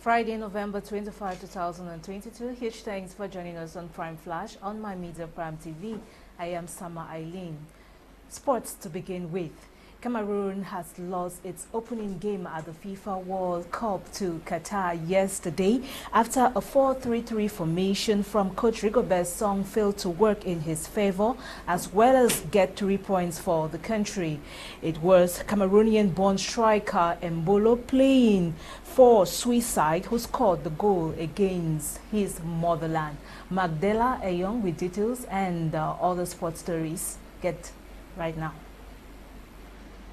Friday, November 25, 2022. Huge thanks for joining us on Prime Flash on My Media Prime TV. I am Sama Eileen. Sports to begin with. Cameroon has lost its opening game at the FIFA World Cup to Qatar yesterday after a 4-3-3 formation from coach Rigobert Song failed to work in his favor as well as get 3 points for the country. It was Cameroonian-born striker Mbolo playing for Suicide who scored the goal against his motherland. Magdala Eyong with details and other sports stories. Get right now.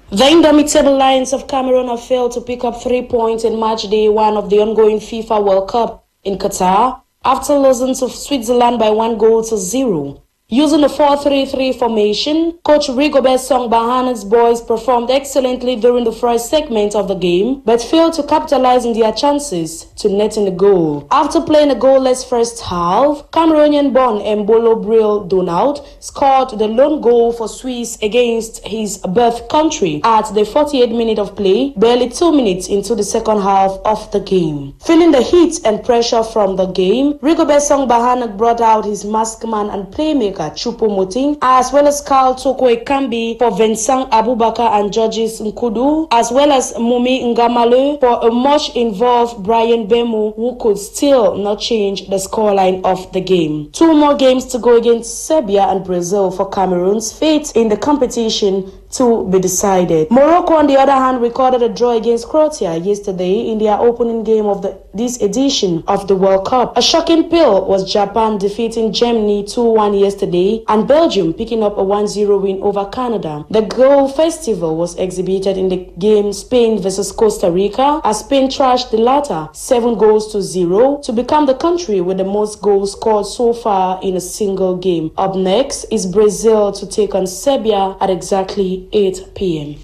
The indomitable Lions of Cameroon have failed to pick up 3 points in match day 1 of the ongoing FIFA World Cup in Qatar after losing to Switzerland by 1-0. Using the 4-3-3 formation, coach Rigobert Song Bahanag's boys performed excellently during the first segment of the game, but failed to capitalize on their chances to net in the goal. After playing a goalless first half, Cameroonian-born Mbolo Bril Donald scored the lone goal for Swiss against his birth country at the 48th minute of play, barely 2 minutes into the second half of the game. Feeling the heat and pressure from the game, Rigobert Song Bahanag brought out his masked man and playmaker Choupo-Moting, as well as Carl Toko Ekambi for Vincent Abubakar and Georges Nkudu, as well as Mumi Ngamale for a much-involved Brian Bemu, who could still not change the scoreline of the game. 2 more games to go against Serbia and Brazil for Cameroon's fate in the competition to be decided. Morocco, on the other hand, recorded a draw against Croatia yesterday in their opening game of this edition of the World Cup. A shocking pill was Japan defeating Germany 2-1 yesterday and Belgium picking up a 1-0 win over Canada. The goal festival was exhibited in the game Spain versus Costa Rica as Spain trashed the latter 7-0 to become the country with the most goals scored so far in a single game. Up next is Brazil to take on Serbia at exactly 8 p.m.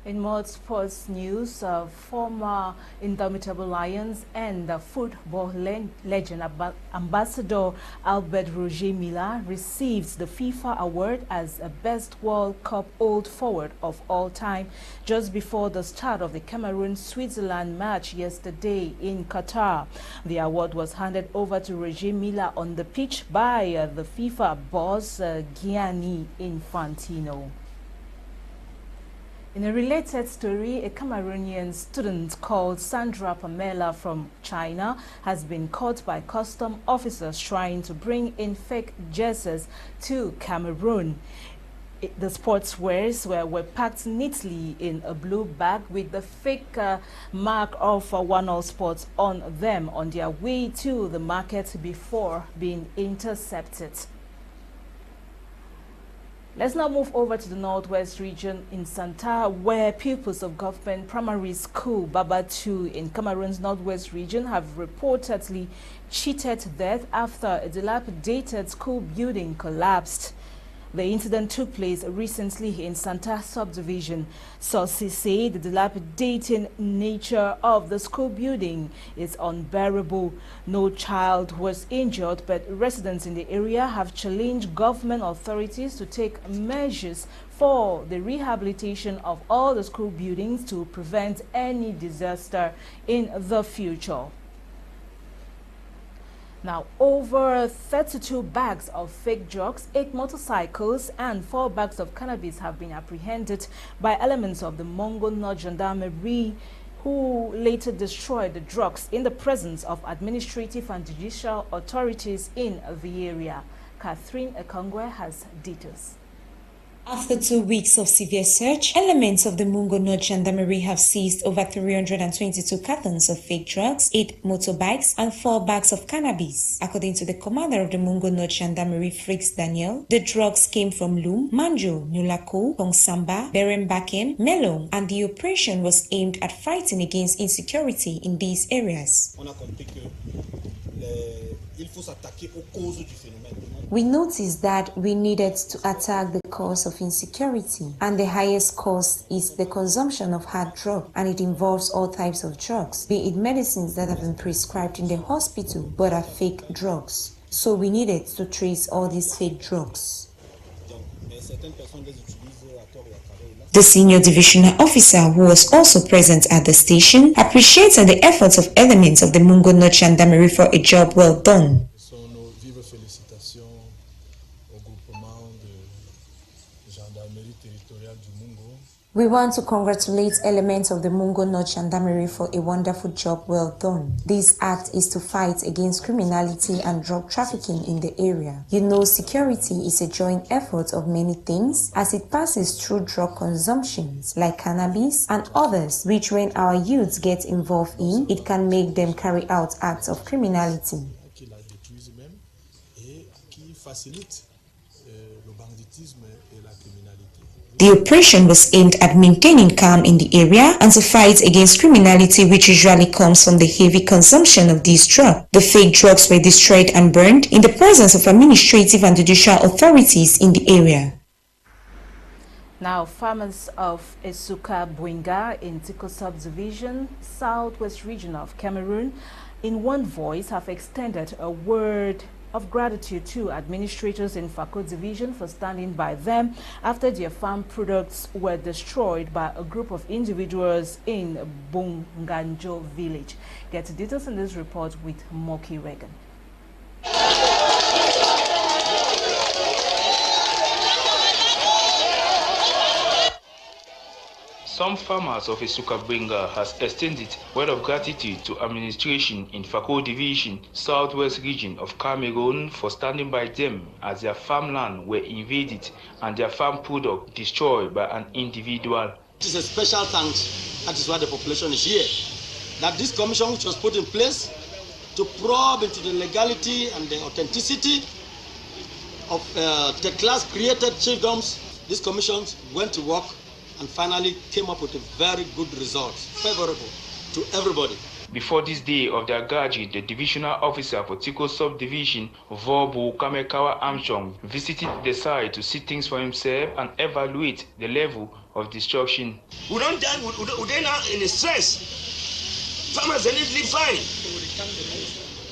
In more sports news, former Indomitable Lions and football legend Ambassador Albert Roger Milla receives the FIFA award as a Best World Cup Old Forward of all time just before the start of the Cameroon-Switzerland match yesterday in Qatar. The award was handed over to Roger Milla on the pitch by the FIFA boss Gianni Infantino. In a related story, a Cameroonian student called Sandra Pamela from China has been caught by custom officers trying to bring in fake jerseys to Cameroon. The sportswears were packed neatly in a blue bag with the fake mark of One Sports on them on their way to the market before being intercepted. Let's now move over to the Northwest region in Santa, where pupils of government primary school Babatu in Cameroon's Northwest region have reportedly cheated to death after a dilapidated school building collapsed. The incident took place recently in Santa subdivision. Sources say the dilapidating nature of the school building is unbearable. No child was injured, but residents in the area have challenged government authorities to take measures for the rehabilitation of all the school buildings to prevent any disaster in the future. Now, over 32 bags of fake drugs, 8 motorcycles and 4 bags of cannabis have been apprehended by elements of the Mongo North Gendarmerie, who later destroyed the drugs in the presence of administrative and judicial authorities in the area. Catherine Ekongwe has details. After 2 weeks of severe search, elements of the Mungo North Gendarmerie have seized over 322 cartons of fake drugs, 8 motorbikes, and 4 bags of cannabis. According to the commander of the Mungo North Gendarmerie, Frix Daniel, the drugs came from Loum, Manjo, Nulako, Kongsamba, Berembaken, Melong, and the operation was aimed at fighting against insecurity in these areas. We noticed that we needed to attack the cause of insecurity, and the highest cause is the consumption of hard drugs, and it involves all types of drugs, be it medicines that have been prescribed in the hospital but are fake drugs. So we needed to trace all these fake drugs. The senior divisional officer, who was also present at the station, appreciated the efforts of elements of the Mungo North Gendarmerie for a job well done. We want to congratulate elements of the Mungo North Gendarmerie for a wonderful job well done. This act is to fight against criminality and drug trafficking in the area. You know, security is a joint effort of many things as it passes through drug consumptions like cannabis and others, which when our youths get involved in, it can make them carry out acts of criminality. The operation was aimed at maintaining calm in the area and to fight against criminality, which usually comes from the heavy consumption of these drugs. The fake drugs were destroyed and burned in the presence of administrative and judicial authorities in the area. Now, farmers of Esuka Buinga in Tiko Subdivision, Southwest Region of Cameroon, in one voice have extended a word of gratitude to administrators in Fako Division for standing by them after their farm products were destroyed by a group of individuals in Bunganjo village. Get details in this report with Moki Regan. Some farmers of Esuka Buinga has extended word of gratitude to administration in Fako Division, Southwest Region of Cameroon for standing by them as their farmland were invaded and their farm product destroyed by an individual. It is a special thanks, that is why the population is here, that this commission which was put in place to probe into the legality and the authenticity of the class created chiefdoms, this commission went to work and finally came up with a very good result, favorable to everybody. Before this day of their gathering, the divisional officer for Tiko Subdivision, Vobu Kamekawa Amchong, visited the site to see things for himself and evaluate the level of destruction. We don't die, we now in stress. Farmers, they live fine.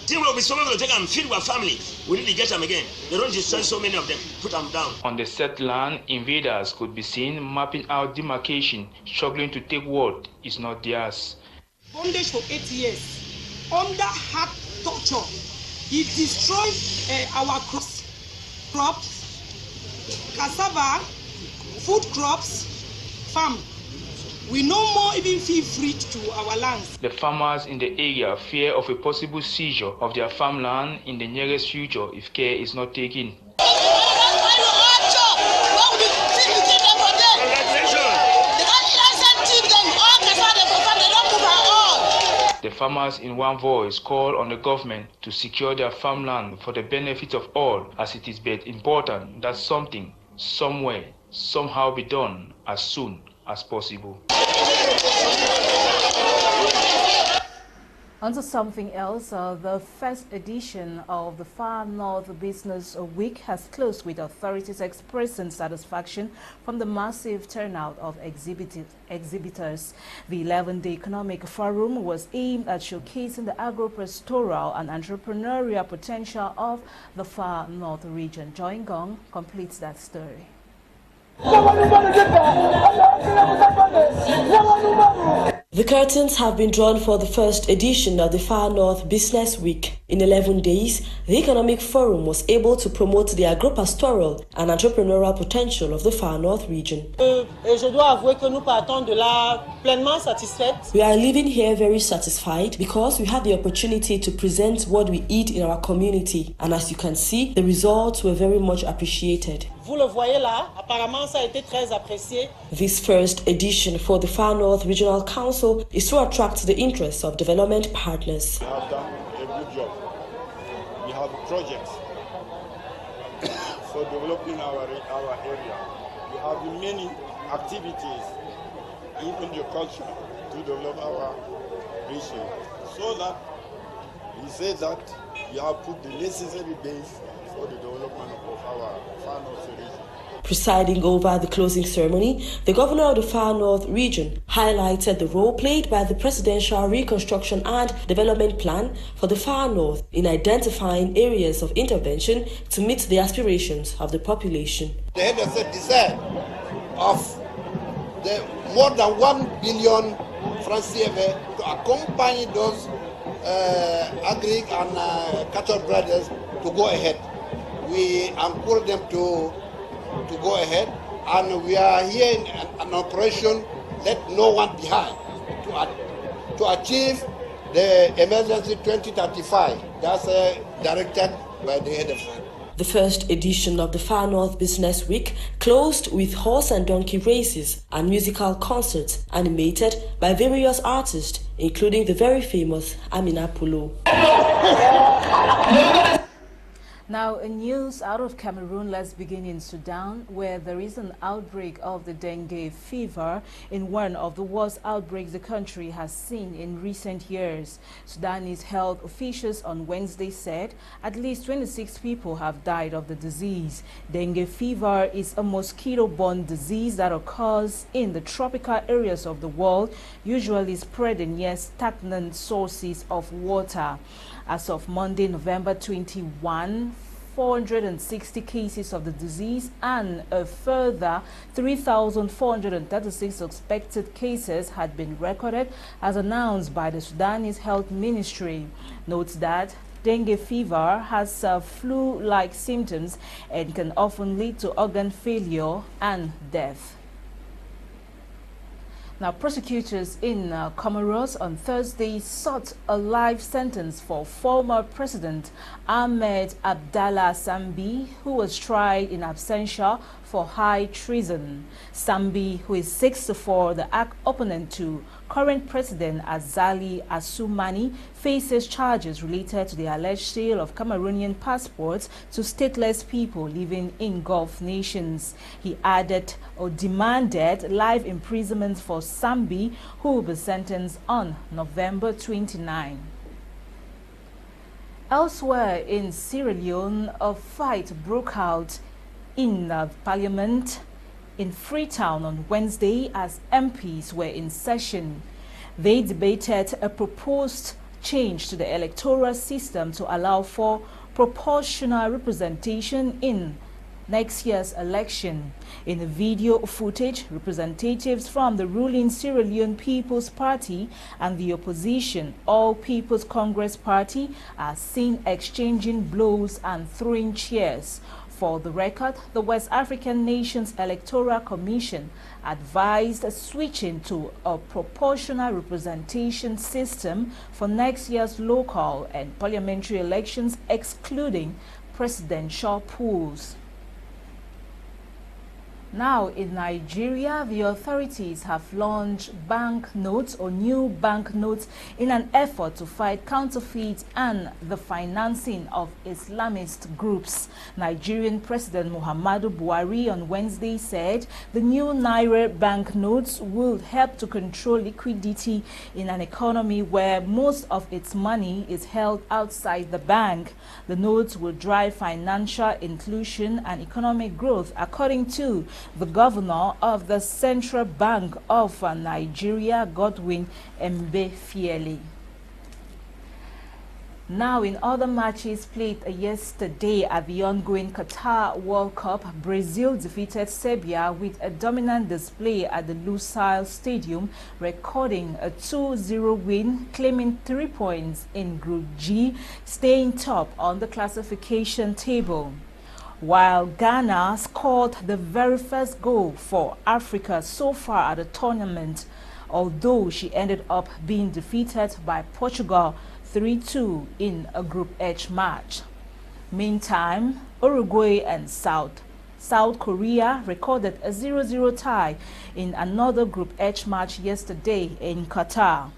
They will be someone to take and feed our family. We need to get them again. They don't destroy so many of them. Put them down. On the set land, invaders could be seen mapping out demarcation, struggling to take what is not theirs. Bondage for 8 years, under hard torture. It destroyed our crops, cassava, food crops, farm. We no more even feel free to our lands. The farmers in the area fear of a possible seizure of their farmland in the nearest future if care is not taken. The farmers in one voice call on the government to secure their farmland for the benefit of all, as it is but important that something, somewhere, somehow be done as soon as possible. On to something else, the first edition of the Far North Business Week has closed with authorities expressing satisfaction from the massive turnout of exhibitors. The 11-day economic forum was aimed at showcasing the agro-pastoral and entrepreneurial potential of the Far North region. Joy Ngong completes that story. The curtains have been drawn for the first edition of the Far North Business Week. In 11 days, the Economic Forum was able to promote the agro-pastoral and entrepreneurial potential of the Far North region. We are leaving here very satisfied because we had the opportunity to present what we eat in our community, and as you can see, the results were very much appreciated. This first edition for the Far North Regional Council is to attract the interest of development partners. We have done a good job. We have projects for developing our area. We have many activities, even the culture, to develop our region. So that we say that we have put the necessary base for the development of our Far North region. Presiding over the closing ceremony, the governor of the Far North region highlighted the role played by the Presidential Reconstruction and Development Plan for the Far North in identifying areas of intervention to meet the aspirations of the population. The head of the desire of the more than 1 billion francs CFA to accompany those agri and cattle brothers to go ahead. We encourage them to go ahead, and we are here in an operation let no one behind to achieve the emergency 2035. That's directed by the head of state. The first edition of the Far North Business Week closed with horse and donkey races and musical concerts animated by various artists, including the very famous Amina Polo. Now, in news out of Cameroon, let's begin in Sudan, where there is an outbreak of the dengue fever in one of the worst outbreaks the country has seen in recent years. Sudanese health officials on Wednesday said at least 26 people have died of the disease. Dengue fever is a mosquito-borne disease that occurs in the tropical areas of the world, usually spreading near stagnant sources of water. As of Monday, November 21, 460 cases of the disease and a further 3,436 suspected cases had been recorded, as announced by the Sudanese Health Ministry. Notes that dengue fever has flu-like symptoms and can often lead to organ failure and death. Now, prosecutors in Comoros on Thursday sought a life sentence for former President Ahmed Abdallah Sambi, who was tried in absentia for high treason. Sambi, who is 64, the opponent to current President Azali Assoumani, faces charges related to the alleged sale of Cameroonian passports to stateless people living in Gulf nations. He added or demanded life imprisonment for Sambi, who will be sentenced on November 29. Elsewhere in Sierra Leone, a fight broke out in Parliament in Freetown on Wednesday as MPs were in session. They debated a proposed change to the electoral system to allow for proportional representation in next year's election. In the video footage, representatives from the ruling Sierra Leone People's Party and the opposition All People's Congress Party are seen exchanging blows and throwing chairs. For the record, the West African Nations Electoral Commission advised switching to a proportional representation system for next year's local and parliamentary elections, excluding presidential pools. Now, in Nigeria, the authorities have launched banknotes or new banknotes in an effort to fight counterfeit and the financing of Islamist groups. Nigerian President Muhammadu Buhari on Wednesday said the new Naira banknotes will help to control liquidity in an economy where most of its money is held outside the bank. The notes will drive financial inclusion and economic growth, according to the governor of the Central Bank of Nigeria, Godwin Emefiele. Now, in other matches played yesterday at the ongoing Qatar World Cup, Brazil defeated Serbia with a dominant display at the Lusail Stadium, recording a 2-0 win, claiming 3 points in Group G, staying top on the classification table. While Ghana scored the very first goal for Africa so far at the tournament, although she ended up being defeated by Portugal 3-2 in a Group H match. Meantime, Uruguay and South Korea recorded a 0-0 tie in another Group H match yesterday in Qatar.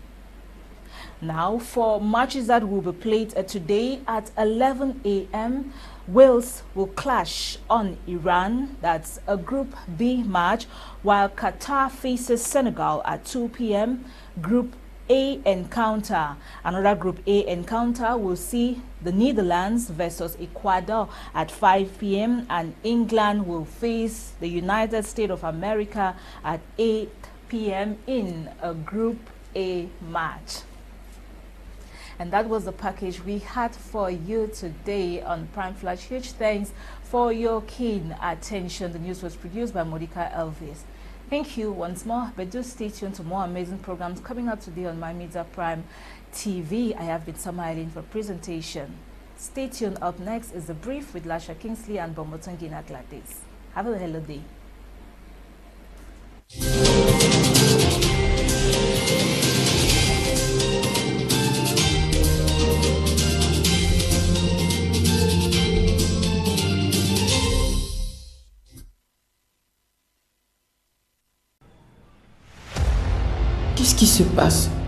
Now, for matches that will be played today at 11 a.m., Wales will clash on Iran. That's a Group B match, while Qatar faces Senegal at 2 p.m. Group A encounter. Another Group A encounter will see the Netherlands versus Ecuador at 5 p.m. and England will face the United States of America at 8 p.m. in a Group A match. And that was the package we had for you today on Prime Flash. Huge thanks for your keen attention. The news was produced by Modika, Elvis. Thank you once more, but do stay tuned to more amazing programs coming up today on My Media Prime TV. I have been Eileen for presentation. Stay tuned. Up next is The Brief with Lasha Kingsley and Bomotongina Gladys. Have a hello day. Qu'est-ce qui se passe?